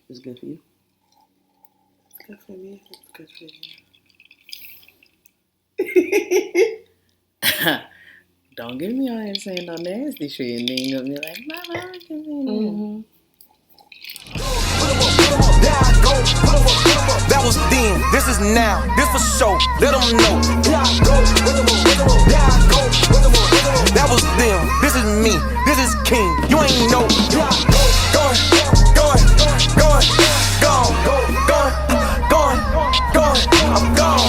It's good for you. It's good for me. It's good for you. Don't get me on here saying no nasty shit and then you're gonna be like, Mama, I can say That was then, this is now, this for sure, let them know. That was them, this is me, this is King, you ain't know. I'm gone.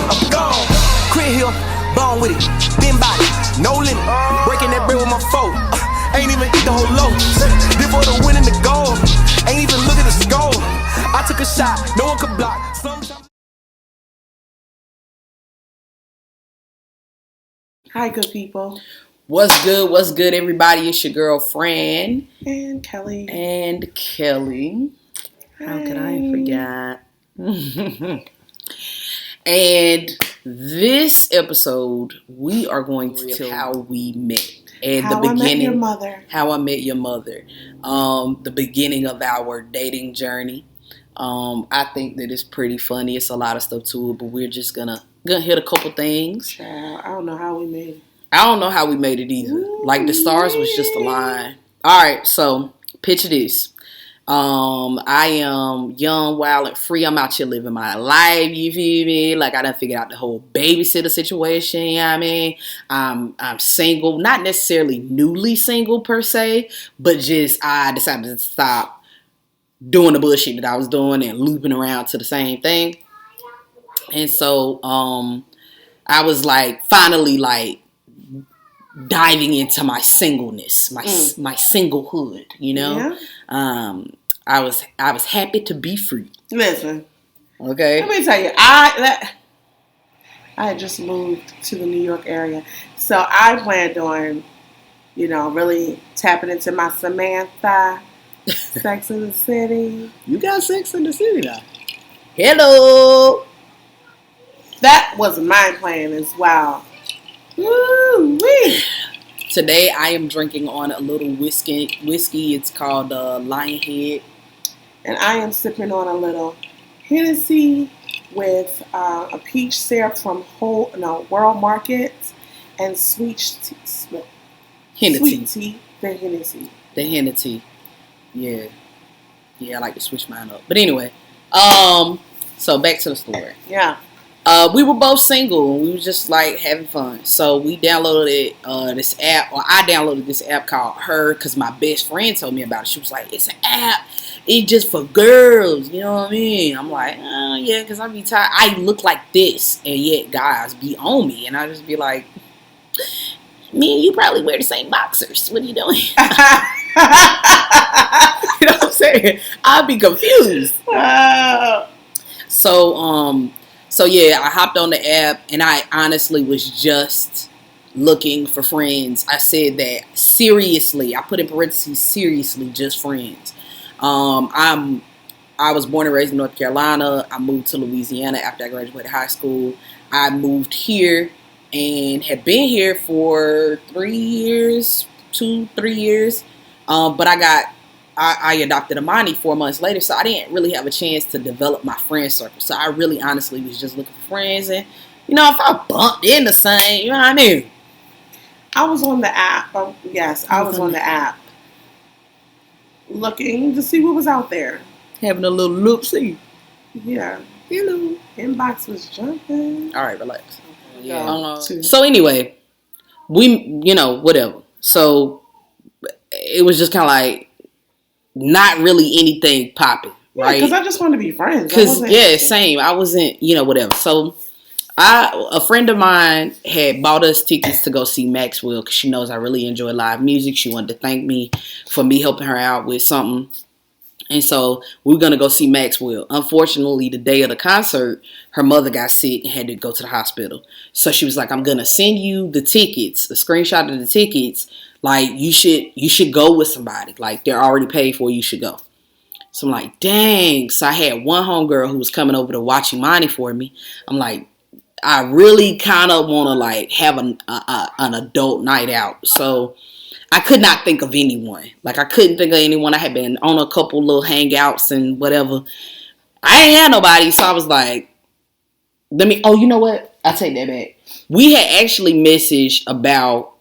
I'm gone. Quit here, born with it, thin body, no limit, breaking that bread with my foe. Ain't even eat the whole loaf. Did for the win and the goal. Ain't even look at the score. I took a shot, no one could block. Hi, good people. What's good? What's good, everybody? It's your girlfriend And Kelly. How could I forget? And this episode, we are going to tell how we met. And How the beginning, I Met Your Mother. How I Met Your Mother. The beginning of our dating journey. I think that it's pretty funny. It's a lot of stuff to it, but we're just gonna hit a couple things. Child, I don't know how we made it. I don't know how we made it either. Ooh, like the stars was just aligned. All right, so picture this. I am young, wild, and free. I'm out here living my life, you feel me? Like, I done figured out the whole babysitter situation, you know what I mean? I'm single, not necessarily newly single per se, but just I decided to stop doing the bullshit that I was doing and looping around to the same thing. And so, I was like, finally, like, diving into my singleness, my singlehood, you know. Yeah. I was happy to be free. Listen, okay. Let me tell you, I had just moved to the New York area, so I planned on, really tapping into my Samantha, Sex in the City. You got Sex in the City now. Hello. That was my plan as well. Woo-wee. Today I am drinking on a little whiskey. It's called Lionhead. And I am sipping on a little Hennessy with a peach syrup from World Market and sweet tea. Hennessy. The Hennessy. The Hennessy. Yeah. Yeah, I like to switch mine up. But anyway, so back to the story. Yeah. We were both single and we were just like having fun. So we downloaded this app, or I downloaded this app called Her because my best friend told me about it. She was like, it's an app. It's just for girls. You know what I mean? I'm like, yeah, because I be tired. I look like this and yet guys be on me. And I just be like, me and you probably wear the same boxers. What are you doing? You know what I'm saying? I'd be confused. So yeah, I hopped on the app and I honestly was just looking for friends. I said that seriously. I put in parentheses seriously, just friends. I was born and raised in North Carolina. I moved to Louisiana after I graduated high school. I moved here and had been here for 3 years. But I adopted Amani 4 months later, so I didn't really have a chance to develop my friend circle. So I really honestly was just looking for friends. And, if I bumped into something, you know what I mean? I was on the app. Yes, I was on the app. Looking to see what was out there. Having a little look-see. Yeah. Inbox was jumping. All right, relax. Yeah. So anyway, we, whatever. So it was just kind of like, not really anything popping, right? Because I just wanted to be friends. Same. I wasn't, whatever. So, a friend of mine had bought us tickets to go see Maxwell because she knows I really enjoy live music. She wanted to thank me for me helping her out with something. And so, we were going to go see Maxwell. Unfortunately, the day of the concert, her mother got sick and had to go to the hospital. So, she was like, I'm going to send you the tickets, a screenshot of the tickets. Like, you should go with somebody. Like, they're already paid for, you should go. So I'm like, dang. So I had one homegirl who was coming over to watch Imani for me. I'm like, I really kind of want to like have an adult night out. So I could not think of anyone. Like, I couldn't think of anyone. I had been on a couple little hangouts and whatever. I ain't had nobody, so I was like, you know what? I take that back. We had actually messaged about,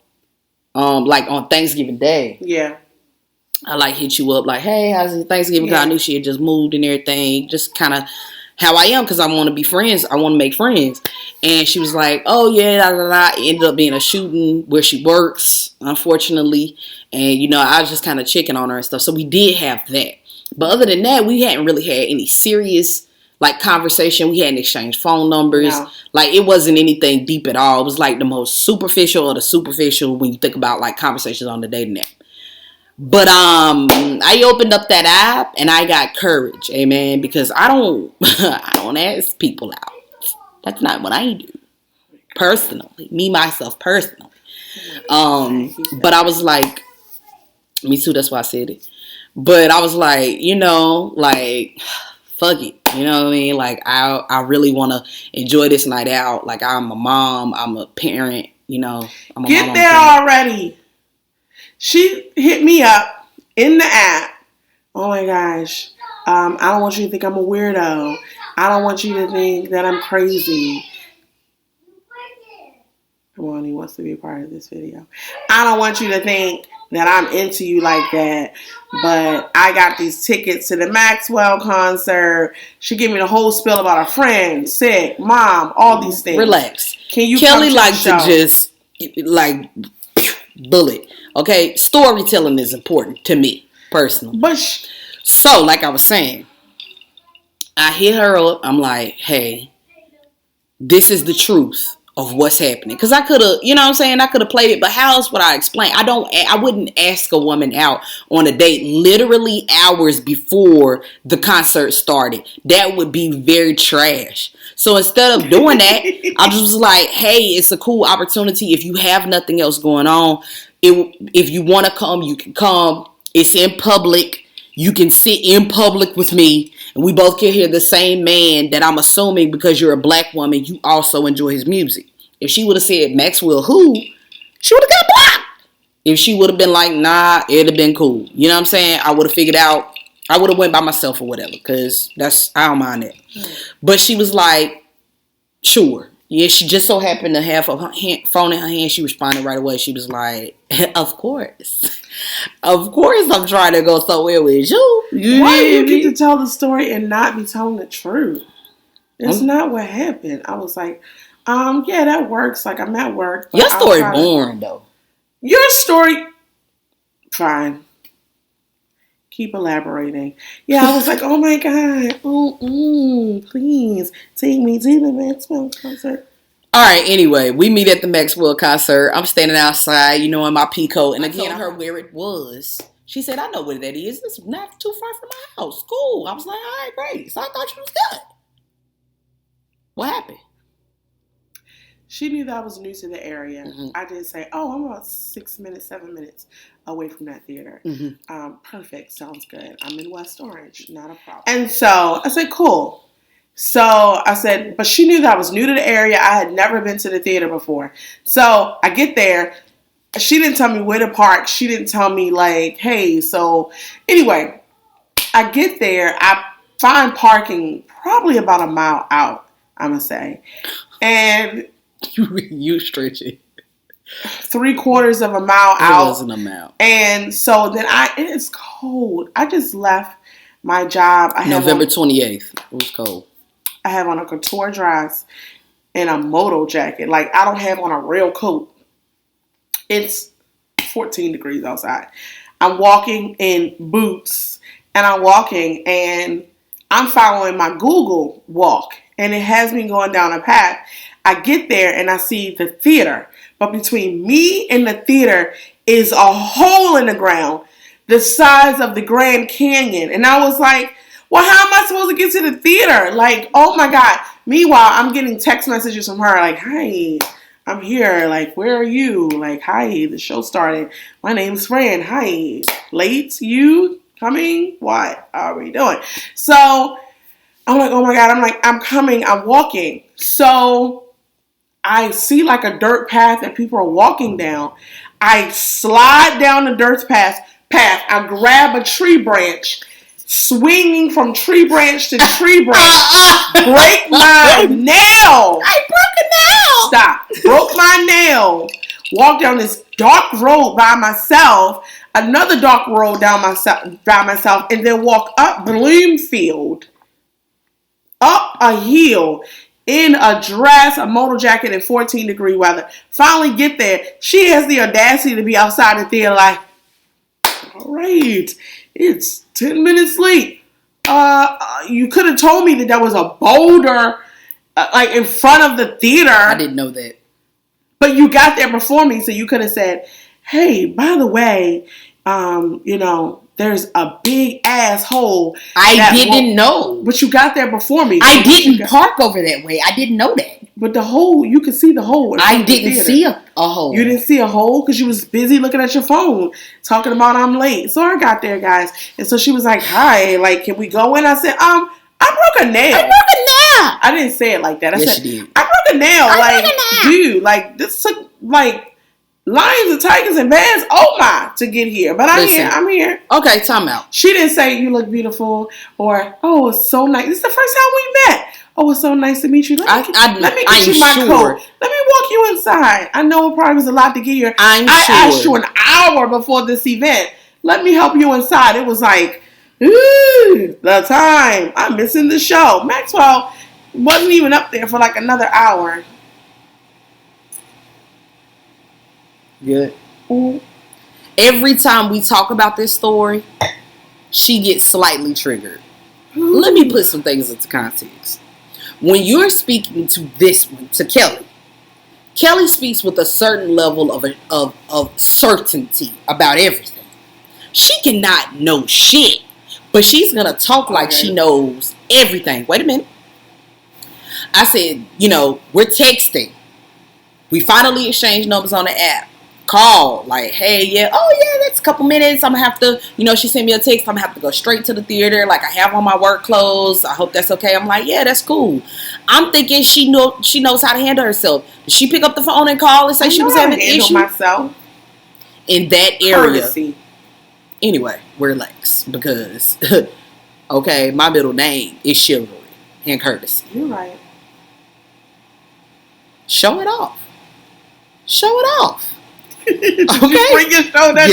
like on Thanksgiving Day. Yeah. I like hit you up like, hey, how's it Thanksgiving? Yeah. I knew she had just moved and everything. Just kind of how I am, because I want to be friends. I want to make friends. And she was like, oh yeah, da, da, da. It ended up being a shooting where she works, unfortunately. And, you know, I was just kind of checking on her and stuff. So we did have that. But other than that, we hadn't really had any serious like conversation. We hadn't exchanged phone numbers. No. Like, it wasn't anything deep at all. It was like the most superficial of the superficial when you think about like conversations on the dating app. But I opened up that app and I got courage, amen, because I don't ask people out. That's not what I do personally. Me myself personally. But I was like, me too. That's why I said it. But I was like, you know, like, fuck it. You know what I mean? Like, I really want to enjoy this night out. Like, I'm a mom. I'm a parent. You know, I'm a Get mom, there already. She hit me up in the app. Oh my gosh. I don't want you to think I'm a weirdo. I don't want you to think that I'm crazy. Come on, he wants to be a part of this video. I don't want you to think that I'm into you like that. But I got these tickets to the Maxwell concert. She gave me the whole spiel about her friend, sick, mom, all these things. Relax. Can you Kelly likes to just like bullet. Okay, storytelling is important to me personally. But so, like I was saying, I hit her up. I'm like, hey, this is the truth of what's happening. Because I could have, you know what I'm saying? I could have played it, but how else would I explain? I wouldn't ask a woman out on a date literally hours before the concert started. That would be very trash. So instead of doing that, I just was like, hey, it's a cool opportunity. If you have nothing else going on, if you want to come, you can come. It's in public. You can sit in public with me, and we both can hear the same man that I'm assuming, because you're a black woman, you also enjoy his music. If she would have said Maxwell who, she would have got blocked. If she would have been like, nah, it'd have been cool. You know what I'm saying? I would have figured out. I would have went by myself or whatever, because I don't mind that. But she was like, sure. Yeah, she just so happened to have her phone in her hand. She responded right away. She was like, of course. Of course I'm trying to go somewhere with you. Why do you get to tell the story and not be telling the truth? It's not what happened. I was like, yeah, that works. Like, I'm at work. Your story boring, though. Your story, fine. Keep elaborating. Yeah, I was like, oh my God. Please take me to the Maxwell concert. All right, anyway, we meet at the Maxwell concert. I'm standing outside, you know, in my pea coat. And again, I told her where it was. She said, I know where that is. It's not too far from my house. Cool. I was like, all right, great. So I thought she was good. What happened? She knew that I was new to the area. Mm-hmm. I did say, I'm about 7 minutes away from that theater. Mm-hmm. Perfect. Sounds good. I'm in West Orange. Not a problem. And so I said, cool. So I said, but she knew that I was new to the area. I had never been to the theater before. So I get there. She didn't tell me where to park. She didn't tell me like, hey, so anyway, I get there. I find parking probably about a mile out, I'm going to say. And you stretch it. 3/4 of a mile out. It wasn't a mile. And so then it's cold. I just left my job. November 28th. It was cold. I have on a couture dress and a moto jacket. Like, I don't have on a real coat. It's 14 degrees outside. I'm walking in boots, and I'm walking, and I'm following my Google walk, and it has me going down a path. I get there, and I see the theater. But between me and the theater is a hole in the ground the size of the Grand Canyon. And I was like, well, how am I supposed to get to the theater? Like, oh my God. Meanwhile, I'm getting text messages from her like, hi, I'm here. Like, where are you? Like, hi, the show started. My name's Fran. Hi. Late? You coming? What are we doing? So I'm like, oh my God. I'm like, I'm coming. I'm walking. So I see like a dirt path that people are walking down. I slide down the dirt path. I grab a tree branch, swinging from tree branch to tree branch. Break my nail. I broke a nail. Stop. Broke my nail. Walked down this dark road by myself. Another dark road by myself, and then walk up Bloomfield, up a hill in a dress, a motor jacket, and 14-degree weather. Finally get there. She has the audacity to be outside the theater like, all right, it's 10 minutes late. You could have told me that there was a boulder like in front of the theater. I didn't know that. But you got there before me, so you could have said, hey, by the way, there's a big asshole. I didn't know. But you got there before me. I didn't park over that way. I didn't know that. But the hole, you could see the hole. I didn't see a hole. You didn't see a hole because you was busy looking at your phone, talking about I'm late. So I got there, guys. And so she was like, hi, like, can we go in? I said, I broke a nail. I didn't say it like that. I said, you did. I broke a nail. Dude, like, this took, like, lions and tigers and bears, oh my, to get here. But I'm here. Okay, time out. She didn't say, you look beautiful, or, oh, it's so nice. This is the first time we met. Oh, it's so nice to meet you. Let me get you my coat. Let me walk you inside. I know it probably was a lot to get here. I asked you an hour before this event. Let me help you inside. It was like, ooh, the time. I'm missing the show. Maxwell wasn't even up there for like another hour. Good. Every time we talk about this story, she gets slightly triggered. Let me put some things into context. When you're speaking to this one, to Kelly speaks with a certain level of certainty about everything. She cannot know shit, but she's going to talk like she knows everything. Wait a minute. I said, we're texting. We finally exchanged numbers on the app. Call, like, hey, that's a couple minutes. I'm gonna have to, she sent me a text. I'm gonna have to go straight to the theater. Like, I have on my work clothes. I hope that's okay. I'm like, yeah, that's cool. I'm thinking she knows how to handle herself. Did she pick up the phone and call and say she was having an issue? Myself in that area. Courtesy. Anyway, relax because, okay, my middle name is chivalry and courtesy. You're right. Show it off. Show it off. Did you bring your shoulder down?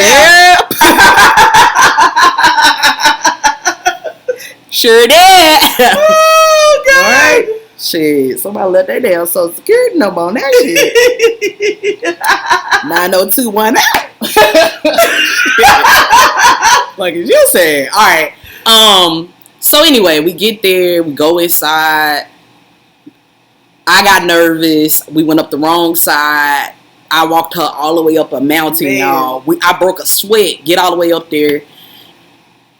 Sure did. Oh, God. Right? Shit, somebody let their damn social security number on that shit. 90210. Like you said. All right. So anyway, we get there. We go inside. I got nervous. We went up the wrong side. I walked her all the way up a mountain, y'all. I broke a sweat, get all the way up there,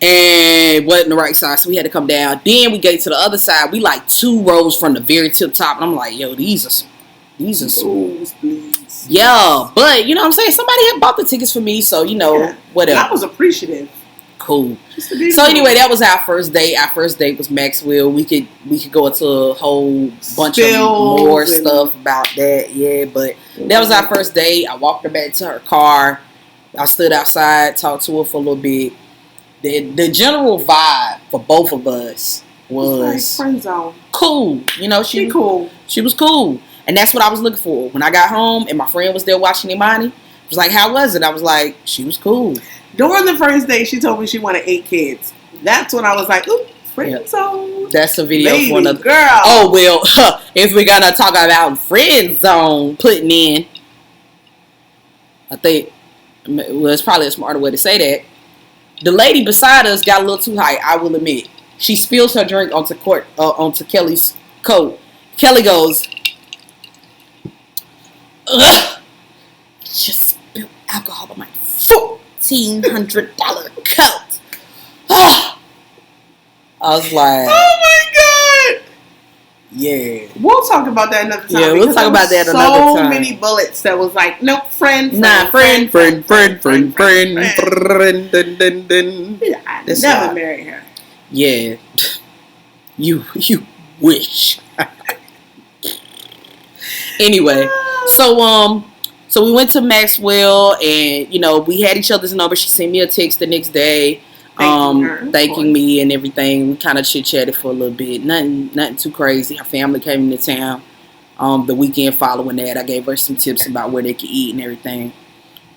and wasn't the right side, so we had to come down. Then we get to the other side. We like 2 rows from the very tip top, and I'm like, yo, these are some. Please. Yeah, but you know what I'm saying? Somebody had bought the tickets for me, so whatever. And I was appreciative. Cool. So anyway, that was our first date. Our first date was Maxwell. We could go into a whole bunch of more stuff about that. Yeah, but that was our first date. I walked her back to her car. I stood outside, talked to her for a little bit. The general vibe for both of us was like friend zone. Cool. She cool. She was cool. And that's what I was looking for. When I got home and my friend was there watching Imani, it was like, how was it? I was like, she was cool. During the first date, she told me she wanted 8 kids. That's when I was like, ooh, friend zone. That's a video Baby for another girl. Oh, well, if we're going to talk about friend zone putting in, I think, it's probably a smarter way to say that. The lady beside us got a little too high, I will admit. She spills her drink onto Kelly's coat. Kelly goes, ugh, just spilled alcohol on my $1,400 coat. I was like, oh my God. Yeah. We'll talk about that another time. Yeah, we'll talk about that another time. So many bullets that was like, nope, friend. Nah, friend. I never marry her. Yeah. You wish. Anyway, so we went to Maxwell, and we had each other's number. She sent me a text the next day, thanking me and everything. We kind of chit chatted for a little bit. Nothing too crazy. Her family came into town. The weekend following that, I gave her some tips about where they could eat and everything.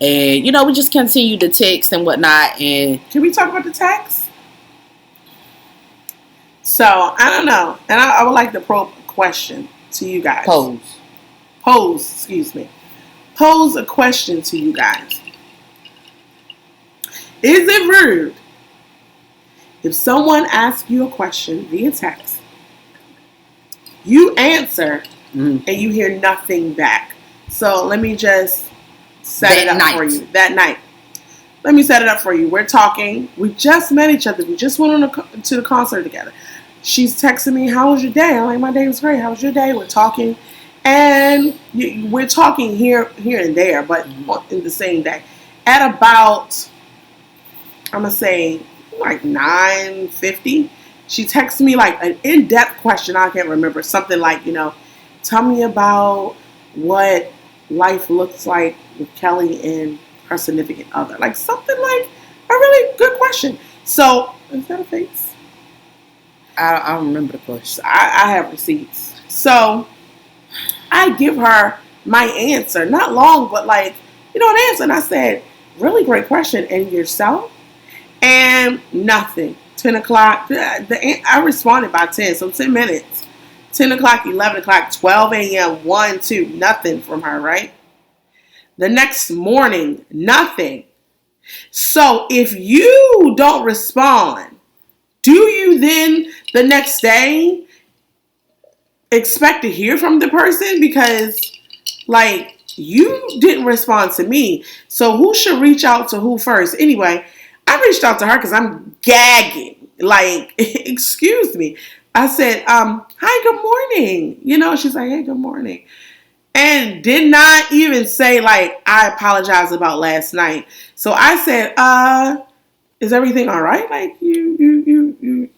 And we just continued to text and whatnot. And can we talk about the text? So I don't know, and I would like to probe a question to you guys. Pose a question to you guys. Is it rude if someone asks you a question via text, you answer, and you hear nothing back? So let me just set it up for you. That night. Let me set it up for you. We're talking. We just met each other. We just went to the concert together. She's texting me, how was your day? I'm like, my day was great. How was your day? We're talking. And we're talking here and there, but in the same day. At about, I'm going to say, like 9:50, she texted me like an in-depth question. I can't remember. Something like, tell me about what life looks like with Kelly and her significant other. Like something like a really good question. So, is that a face? I don't remember the question. I have receipts. So, I give her my answer. Not long, but an answer. And I said, really great question. And yourself? And nothing. 10 o'clock. I responded by 10. So 10 minutes. 10 o'clock, 11 o'clock, 12 a.m., 1, 2. Nothing from her, right? The next morning, nothing. So if you don't respond, do you then the next day expect to hear from the person? Because you didn't respond to me. So who should reach out to who first? Anyway, I reached out to her because I'm gagging. Excuse me. I said, hi, good morning. She's like, hey, good morning. And did not even say I apologize about last night. So I said, is everything all right? You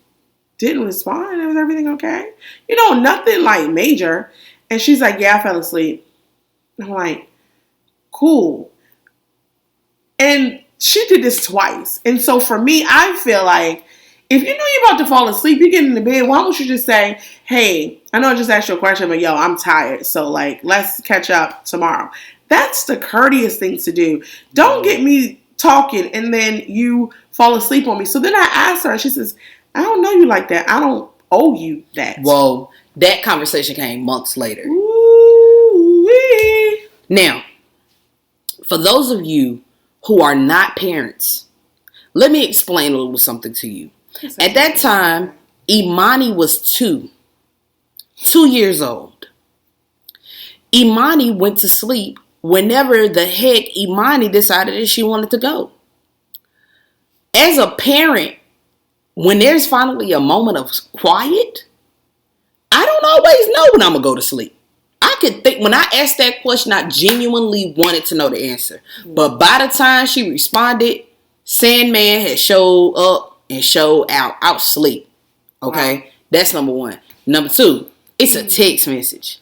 didn't respond. Was everything okay? Nothing major. And she's like, yeah, I fell asleep. I'm like, cool. And she did this twice. And so for me, I feel like if you know you're about to fall asleep, you get in the bed, why don't you just say, hey, I know I just asked you a question, but I'm tired. So let's catch up tomorrow. That's the courteous thing to do. Don't get me talking and then you fall asleep on me. So then I asked her and she says, I don't know you like that. I don't owe you that. Whoa, that conversation came months later. Ooh-wee. Now, for those of you who are not parents, let me explain a little something to you. At that time, Imani was 2 years old. Imani went to sleep whenever the heck Imani decided that she wanted to go. As a parent, when there's finally a moment of quiet, I don't always know when I'm going to go to sleep. I could think, when I asked that question, I genuinely wanted to know the answer. But by the time she responded, Sandman had showed up and showed out. I was asleep. Okay? Wow. That's number 1. Number 2, it's a text message.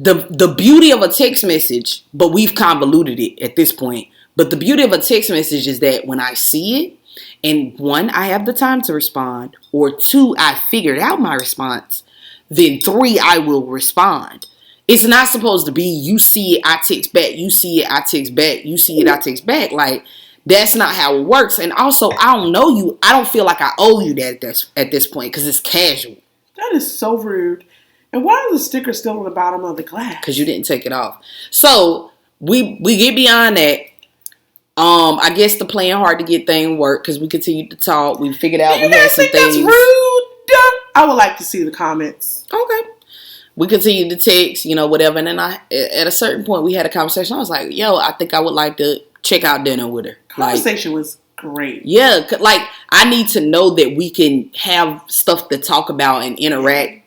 The beauty of a text message, but we've convoluted it at this point. But the beauty of a text message is that when I see it, and 1, I have the time to respond, or 2, I figured out my response, then 3, I will respond. It's not supposed to be you see it, I text back, you see it, I text back, you see it, I text back. That's not how it works. And also, I don't know you. I don't feel like I owe you that at this point because it's casual. That is so rude. And why is the sticker still on the bottom of the glass? Because you didn't take it off. So we get beyond that. I guess the playing hard to get thing worked because we continued to talk. We figured out we had some things. That's rude. I would like to see the comments. Okay. We continued to text, whatever. And then at a certain point, we had a conversation. I was like, yo, I think I would like to check out dinner with her. Conversation was great. Yeah. I need to know that we can have stuff to talk about and interact.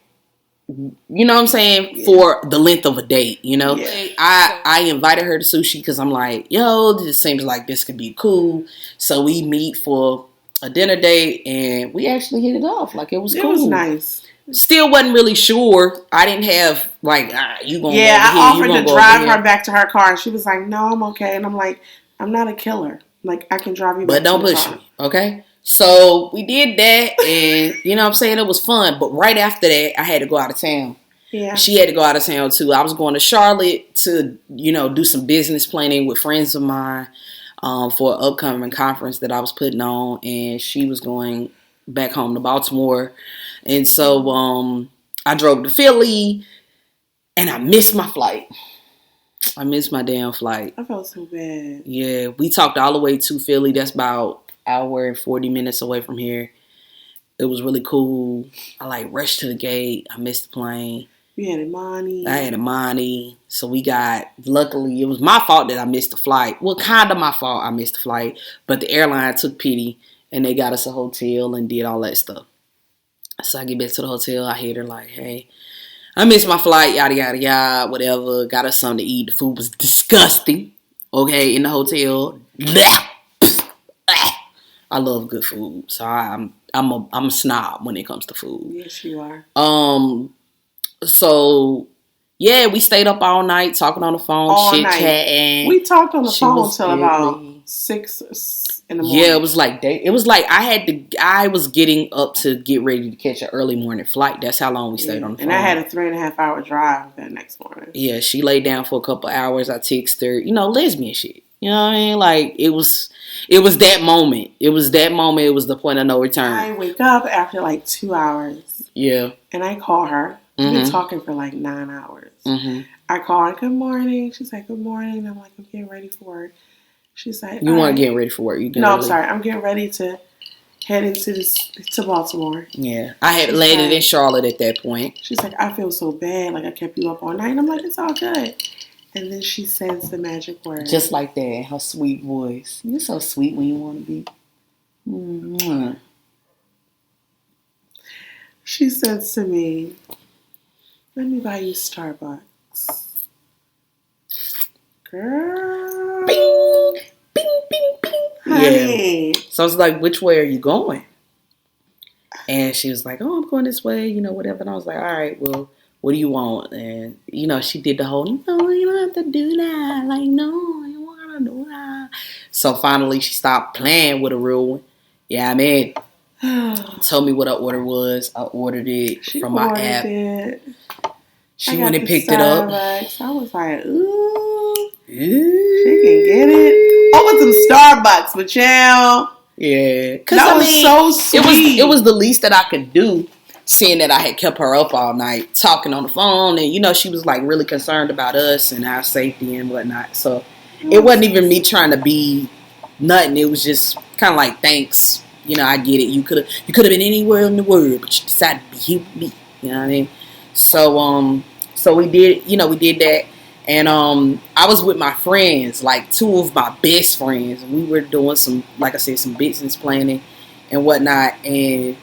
You know what I'm saying? Yeah. For the length of a date, Yeah. I invited her to sushi because I'm like, yo, this seems like this could be cool. So we meet for a dinner date and we actually hit it off. It was cool. It was nice. Still wasn't really sure. I didn't have like you gonna Yeah, go over I here, offered to drive her back to her car, and she was like, "No, I'm okay." And I'm like, "I'm not a killer. Like, I can drive you back but don't to your push car." me, okay? So we did that, and you know what I'm saying, it was fun. But right after that, I had to go out of town. Yeah. She had to go out of town too. I was going to Charlotte to, do some business planning with friends of mine for an upcoming conference that I was putting on, and she was going back home to Baltimore. And so I drove to Philly, and I missed my flight. I missed my damn flight. I felt so bad. Yeah, we talked all the way to Philly. That's about an hour and 40 minutes away from here. It was really cool. I rushed to the gate. I missed the plane. You had Imani. I had Imani. So luckily, it was my fault that I missed the flight. Well, kind of my fault I missed the flight. But the airline took pity and they got us a hotel and did all that stuff. So I get back to the hotel. I hit her like, hey, I missed my flight, yada, yada, yada, whatever. Got us something to eat. The food was disgusting. Okay, in the hotel. I love good food. So I'm a snob when it comes to food. Yes, you are. So, yeah, we stayed up all night talking on the phone, chit-chatting. We talked on the phone until about 6 in the morning. Yeah, it was like I was getting up to get ready to catch an early morning flight. That's how long we stayed on the phone. And I had a 3.5 hour drive that next morning. Yeah, she laid down for a couple hours. I texted her, lesbian shit. You know what I mean? Like, it was that moment. It was that moment. It was the point of no return. I wake up after 2 hours. Yeah. And I call her. We've been talking for 9 hours. Mm-hmm. I call her, good morning. She's like, good morning. I'm like, I'm getting ready for work. She's like, you weren't getting ready for work. I'm sorry. I'm getting ready to head to Baltimore. Yeah. I had landed in Charlotte at that point. She's like, I feel so bad. Like, I kept you up all night. And I'm like, it's all good. And then she says the magic word. Just like that, in her sweet voice. You're so sweet when you want to be. Mm-hmm. She says to me, let me buy you Starbucks. Girl. Bing, bing, bing, bing. Honey. Yeah. So I was like, which way are you going? And she was like, oh, I'm going this way, whatever. And I was like, all right, well, what do you want? And, she did the whole, no, you don't have to do that. Like, no, you don't want to do that. So finally she stopped playing with a real one. Yeah, I mean, told me what her order was. I ordered it from my app. She went and picked it up. I was like, ooh, she can get it. I want some Starbucks, Michelle. Yeah, that was so sweet. It was the least that I could do, seeing that I had kept her up all night talking on the phone, and she was really concerned about us and our safety and whatnot. So it wasn't even me trying to be nothing. It was just kind of like, thanks. I get it. You could have been anywhere in the world, but you decided to be here with me. You know what I mean? So we did. We did that, and I was with my friends, two of my best friends, and we were doing some, like I said, some business planning and whatnot. And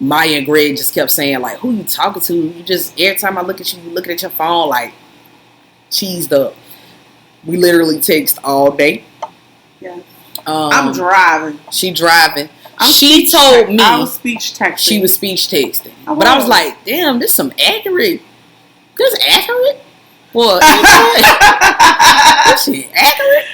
Maya and Greg just kept saying, who you talking to? You just, every time I look at you, you looking at your phone cheesed up. We literally text all day. Yeah. I'm driving. She driving. She told me I was speech texting. She was speech texting. But I was like, damn, this is accurate. Well, this shit accurate.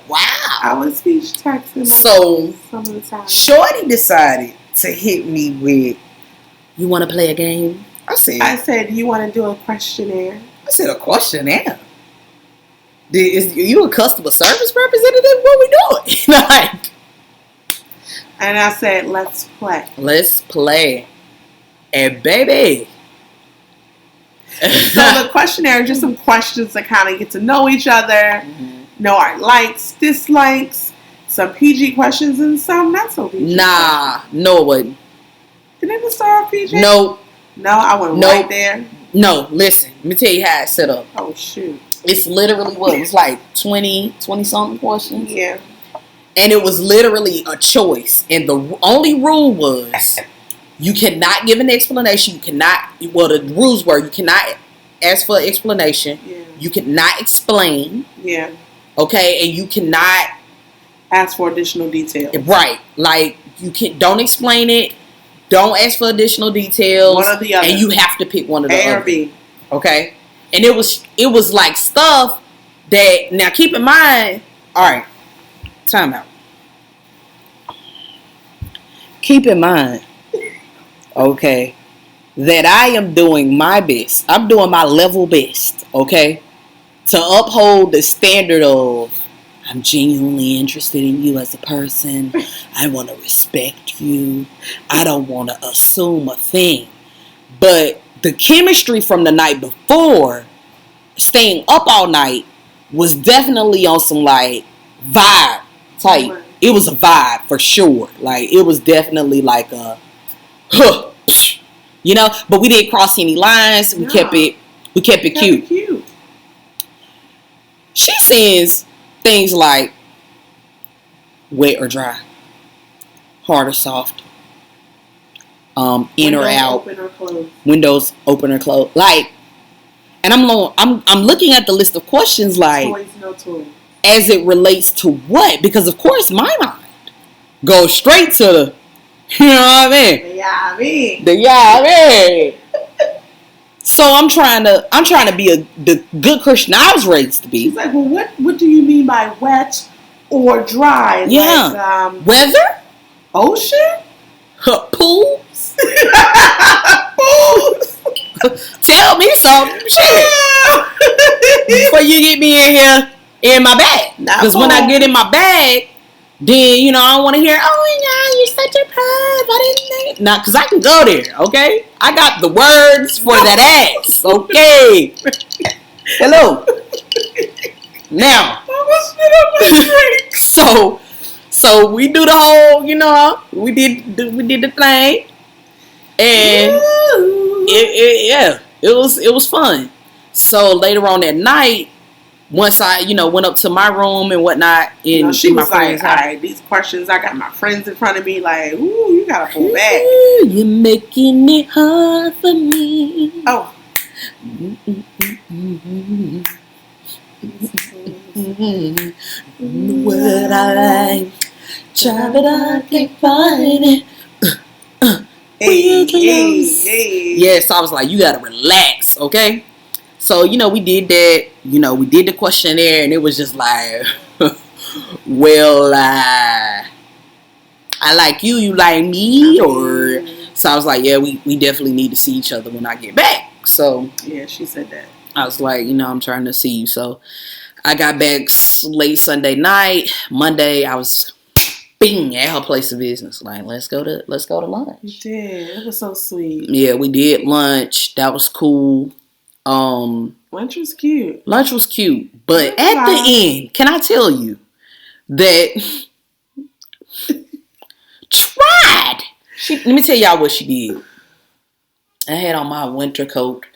Wow. I was speech texting. So some of the time. Shorty decided to hit me with, you want to play a game? I said, you want to do a questionnaire? I said, a questionnaire? Are you a customer service representative? What we doing? And I said, let's play. Let's play. And baby. So the questionnaire is just some questions to kind of get to know each other, know our likes, dislikes, some PG questions and some not so PG. Nah, no it wasn't. Did it start off PG? No, I went right there. No, listen. Let me tell you how it's set up. Oh, shoot. It's literally what? It was 20-something questions. Yeah. And it was literally a choice. And the only rule was you cannot give an explanation. The rules were you cannot ask for an explanation. Yeah. You cannot explain. Yeah. Okay? And you cannot ask for additional details. Right. Don't explain it. Don't ask for additional details. One or the other. And you have to pick one of the A other. or B. Okay? And it was like stuff that, now keep in mind, all right, time out. Keep in mind, okay, that I am doing my best. I'm doing my level best, okay, to uphold the standard of I'm genuinely interested in you as a person. I want to respect you. I don't want to assume a thing. But the chemistry from the night before, staying up all night, was definitely on some like vibe type. It was a vibe for sure. Like it was definitely like a, huh, you know. But we didn't cross any lines. We kept it cute. She sends things like wet or dry, hard or soft, in or out, open or closed. Windows open or closed. Like, and I'm looking at the list of questions like toys, no toys, as it relates to what? Because of course my mind goes straight to the, you know what I mean? The yeah I mean. So I'm trying to be the good Christian I was raised to be. She's like, well, what do you mean by wet or dry? Yeah. Like, weather? Ocean? Pools? Pools? Tell me something. Shit. Before you get me in here in my bag. Because when I get in my bag, then, you know, I don't want to hear, oh, yeah, you're such a perv. I didn't know. Nah, because I can go there, okay? I got the words for that ass, okay? Hello. Now. So we do the whole, you know, we did the thing. And it was fun. So later on that night, once I, you know, went up to my room and whatnot, and she was like, all right, these questions, I got my friends in front of me, like, ooh, you gotta pull back. You're making it hard for me. Oh. What I like, try but I can't find it. Hey. Yes, I was like, you gotta relax, okay? So, you know, we did that. You know, we did the questionnaire, and it was just like, well, I like you, you like me, or so I was like, yeah, we definitely need to see each other when I get back. So yeah, she said that. I was like, you know, I'm trying to see you. So I got back late Sunday night. Monday, I was at her place of business. Like, let's go to lunch. You did. It was so sweet. Yeah, we did lunch. That was cool. Lunch was cute. But at the end, can I tell you that tried? Let me tell y'all what she did. I had on my winter coat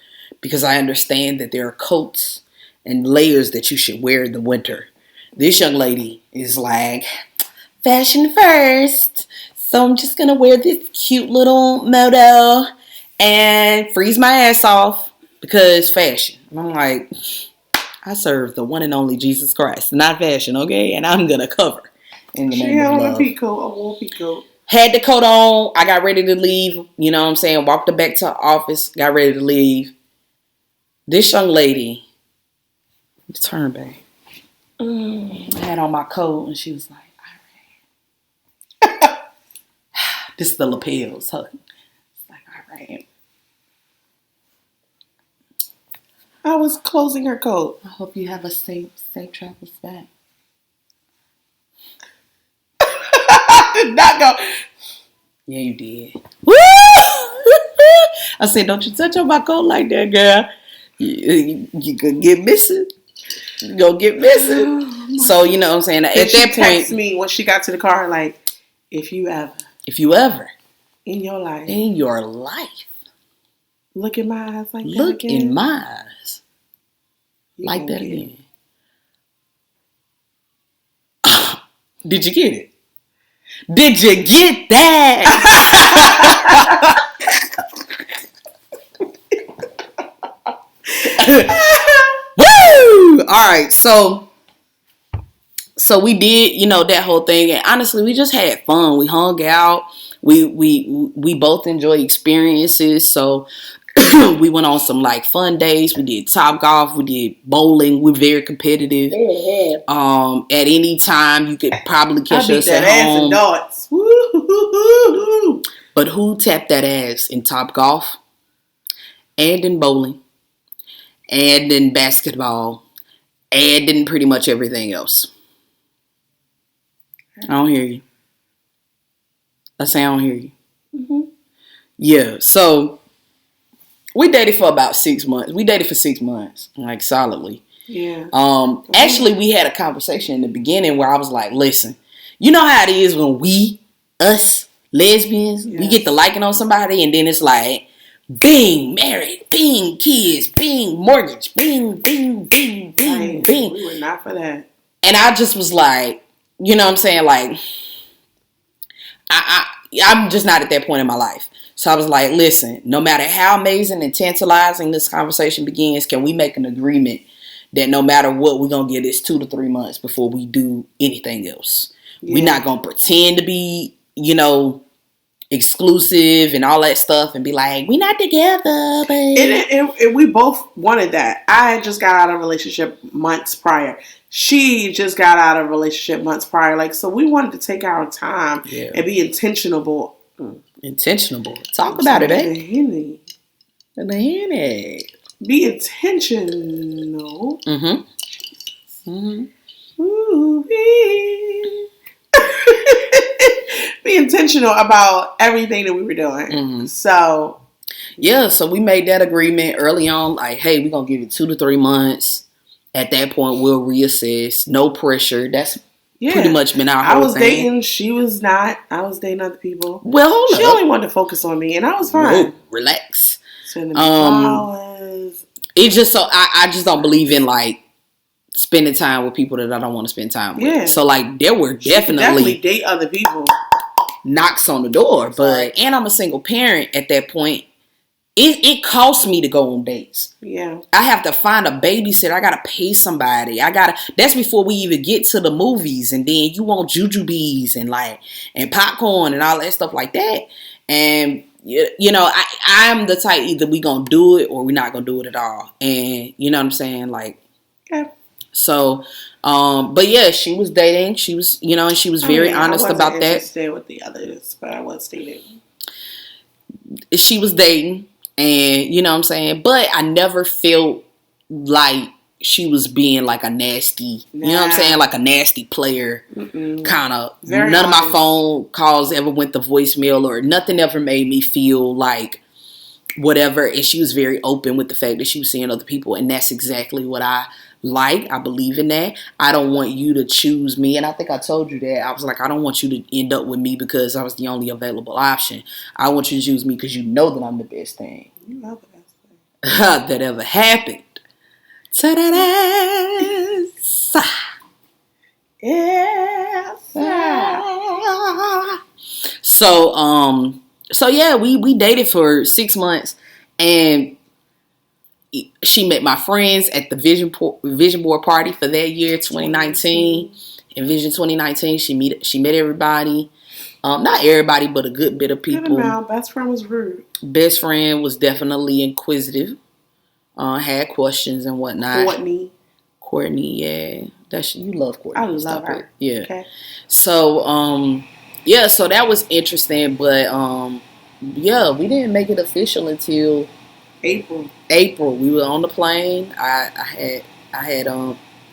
because I understand that there are coats and layers that you should wear in the winter. This young lady is like, fashion first. So I'm just going to wear this cute little moto and freeze my ass off because fashion. And I'm like, I serve the one and only Jesus Christ, not fashion, okay? And I'm going to cover in the name of love. A wool peacoat. Had the coat on. I got ready to leave. You know what I'm saying? Walked her back to the office. Got ready to leave. This young lady, turn back. I had on my coat and she was like, all right. This is the lapels, huh? It's like, all right. I was closing her coat. I hope you have a safe travels back. Did not go. Yeah, you did. Woo! I said, don't you touch on my coat like that, girl. You could get missing. You go get missing. So, you know what I'm saying? At that point, text me when she got to the car, like, if you ever in your life look in my eyes like that look again, in my eyes like that again. Did you get it? Did you get that? Woo! All right, so we did, you know, that whole thing, and honestly, we just had fun. We hung out. we both enjoy experiences. So we went on some like fun days. We did Top Golf. We did bowling. We're very competitive. At any time you could probably catch us at home. Darts. But who tapped that ass in Top Golf and in bowling and in basketball and in pretty much everything else? I don't hear you. I say I don't hear you. Mm-hmm. Yeah, so we dated for about 6 months. We dated for 6 months, like solidly. Yeah. Actually, we had a conversation in the beginning where I was like, listen, you know how it is when us lesbians, we get to liking on somebody and then it's like, bing, married, bing, kids, bing, mortgage, bing, bing, bing, bing, bing. We were not for that. And I just was like, you know what I'm saying? Like, I'm just not at that point in my life. So I was like, listen, no matter how amazing and tantalizing this conversation begins, can we make an agreement that no matter what, we're going to give this 2 to 3 months before we do anything else? Yeah. We're not going to pretend to be, exclusive and all that stuff and be like, we not together. But... And we both wanted that. I had just got out of a relationship months prior. She just got out of a relationship months prior. Like, so we wanted to take our time and be intentional. Intentional. Talk about it, eh? The Henny. Be intentional. Mm-hmm. Mm-hmm. Ooh, be intentional about everything that we were doing. Mm-hmm. So we made that agreement early on. Like, hey, we're gonna give it 2 to 3 months. At that point, we'll reassess. No pressure. That's pretty much been our whole thing. I was dating. She was not. I was dating other people. Well, she only wanted to focus on me, and I was fine. Whoa, relax. Sending me flowers. It's just so I just don't believe in like spending time with people that I don't want to spend time with. Yeah. So like there were definitely date other people. Knocks on the door, and I'm a single parent at that point. It costs me to go on dates. Yeah. I have to find a babysitter. I gotta pay somebody. That's before we even get to the movies, and then you want jujubes and popcorn and all that stuff like that. And I'm the type, either we gonna do it or we're not gonna do it at all. And you know what I'm saying? Like, okay. So, but yeah, she was dating. She was, and she was very honest about that. I wasn't with the others, but I was dating. She was dating, and you know what I'm saying? But I never felt like she was being like a nasty, you know what I'm saying? Like a nasty player kind of. None of my phone calls ever went to voicemail or nothing ever made me feel like whatever. And she was very open with the fact that she was seeing other people. And that's exactly what I like. I believe in that. I don't want you to choose me. And I think I told you that. I was like, I don't want you to end up with me because I was the only available option. I want you to choose me because you know that I'm the best thing. You know the best thing. That ever happened. Ta-da-da! Yes. So yeah, we dated for 6 months, and she met my friends at the vision board party for that year, 2019. In Vision 2019, she met everybody. Not everybody, but a good bit of people. Best friend was rude. Best friend was definitely inquisitive. Had questions and whatnot. Courtney, yeah. You love Courtney. I love her. Yeah. Okay. So, so that was interesting, but we didn't make it official until April. We were on the plane. I had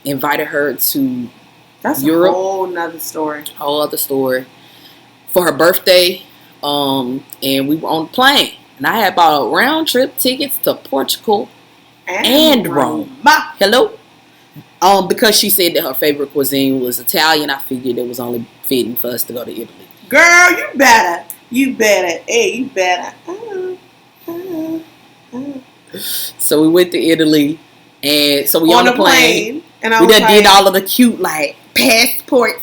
invited her to Europe. A whole nother story. Whole other story. For her birthday, and we were on the plane. And I had bought round trip tickets to Portugal and Rome. Hello? Because she said that her favorite cuisine was Italian, I figured it was only fitting for us to go to Italy. Girl, you better. Hey, you better. So we went to Italy, and so we on the plane. And we done did all of the cute, like, passports,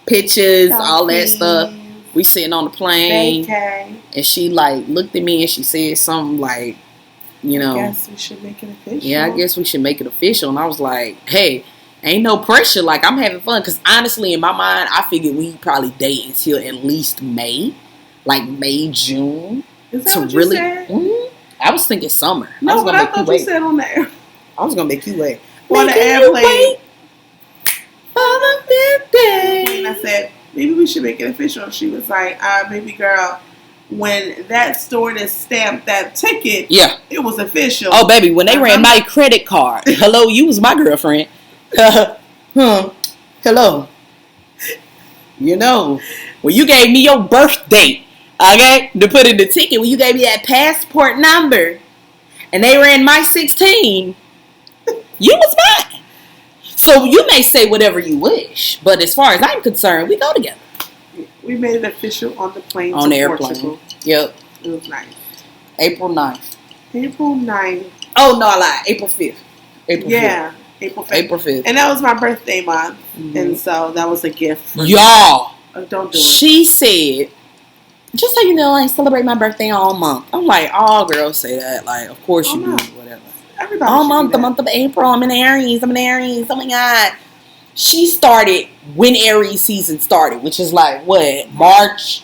pictures, all that stuff. We sitting on the plane, and she, like, looked at me and she said something like, I guess we should make it official. Yeah, I guess we should make it official. And I was like, hey, ain't no pressure. Like, I'm having fun. Because honestly, in my mind, I figured we'd probably date until at least May. like May, June. Is that what you said? I was thinking summer. No, but I thought you said on the air. I was gonna make you wait. On the airplane. For the 5th day. And I said, maybe we should make it official. She was like, baby girl, when that store that stamped that ticket, it was official. Oh, baby, when they ran my credit card. Hello, you was my girlfriend. Hello. You know, when you gave me your birth date, okay, to put in the ticket, when you gave me that passport number, and they ran my 16, you was mine. So you may say whatever you wish, but as far as I'm concerned, we go together. We made it official on the plane on the Portugal. Airplane. Yep. It was nice. April 9th. April 9th. Oh, no, I lied. April 5th. April 5th. April 5th. And that was my birthday month. Mm-hmm. And so that was a gift for y'all. Don't do it. She said, just so you know, I celebrate my birthday all month. I'm like, all girls say that. Like, of course you do. Whatever. Everybody all month, the month of April. I'm in Aries. Oh my God. She started when Aries season started, which is like, what, March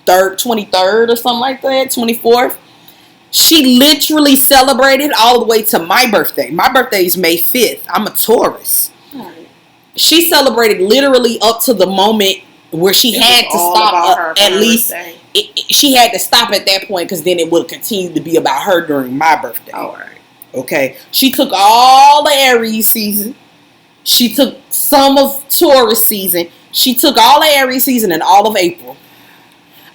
3rd, 23rd or something like that, 24th. She literally celebrated all the way to my birthday. My birthday is May 5th. I'm a Taurus. Right. She celebrated literally up to the moment where she had to stop at least. She had to stop at that point because then it would continue to be about her during my birthday. All right. Okay. She took all the Aries season. She took some of Taurus season. She took all the Aries season and all of April.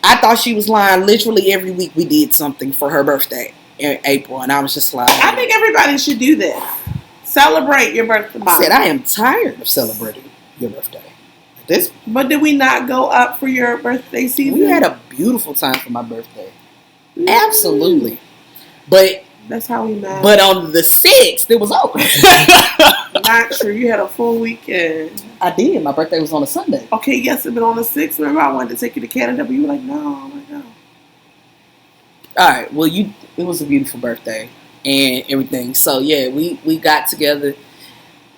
I thought she was lying. Literally every week we did something for her birthday in April. And I was just like, I think everybody should do this. Celebrate your birthday. I said, I am tired of celebrating your birthday. But did we not go up for your birthday season? We had a beautiful time for my birthday. Mm-hmm. Absolutely. But that's how we met. But on the 6th, it was over. Not true. You had a full weekend. I did. My birthday was on a Sunday. Okay, yes, but on the 6th, remember I wanted to take you to Canada, but you were like, no, I'm like, no. All right. Well, it was a beautiful birthday and everything. So, yeah, we got together.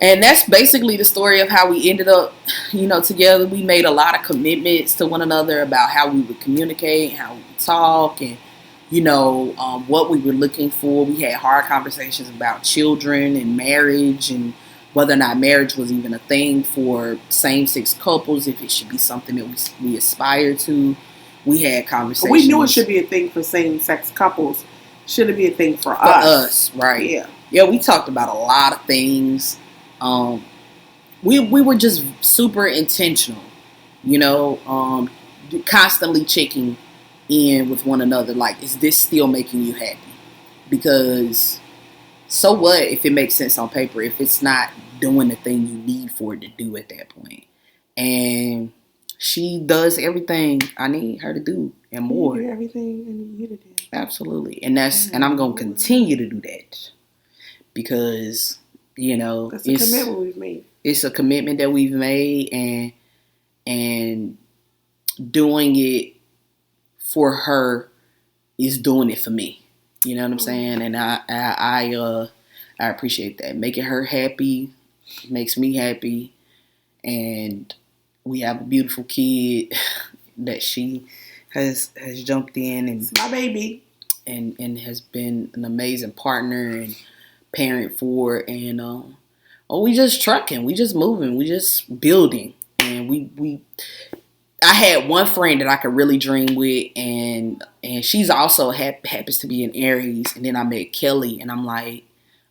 And that's basically the story of how we ended up, together. We made a lot of commitments to one another about how we would communicate, how we would talk, and what we were looking for. We had hard conversations about children and marriage and whether or not marriage was even a thing for same-sex couples, if it should be something that we aspire to. We had conversations. We knew it should be a thing for same-sex couples. Should it be a thing for us? For us, right. Yeah. Yeah, we talked about a lot of things. We were just super intentional, constantly checking in with one another, like, is this still making you happy? Because so what if it makes sense on paper if it's not doing the thing you need for it to do at that point? And she does everything I need her to do and more. You do everything I need you to do. Absolutely. And and I'm going to continue to do that because, that's a commitment we've made. It's a commitment that we've made, and doing it for her is doing it for me. You know what I'm saying? And I appreciate that. Making her happy makes me happy. And we have a beautiful kid that she has jumped in, and it's my baby. And has been an amazing partner and parent for. And we just trucking, we just moving, we just building. And I had one friend that I could really dream with, and she's also happens to be an Aries. And then I met Kelly, and I'm like,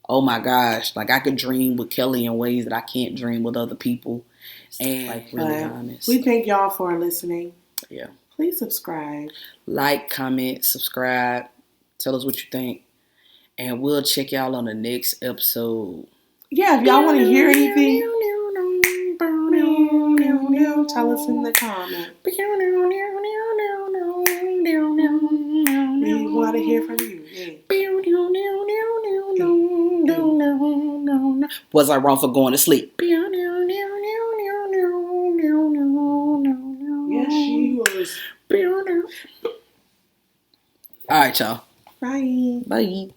oh my gosh, like I could dream with Kelly in ways that I can't dream with other people. And like really honest. We thank y'all for listening. Yeah. Please subscribe. Like, comment, subscribe. Tell us what you think. And we'll check y'all on the next episode. Yeah, if y'all want to hear anything, tell us in the comments. We want to hear from you. Yeah. Was I wrong for going to sleep? Yes, she was. All right, y'all. Bye. Bye.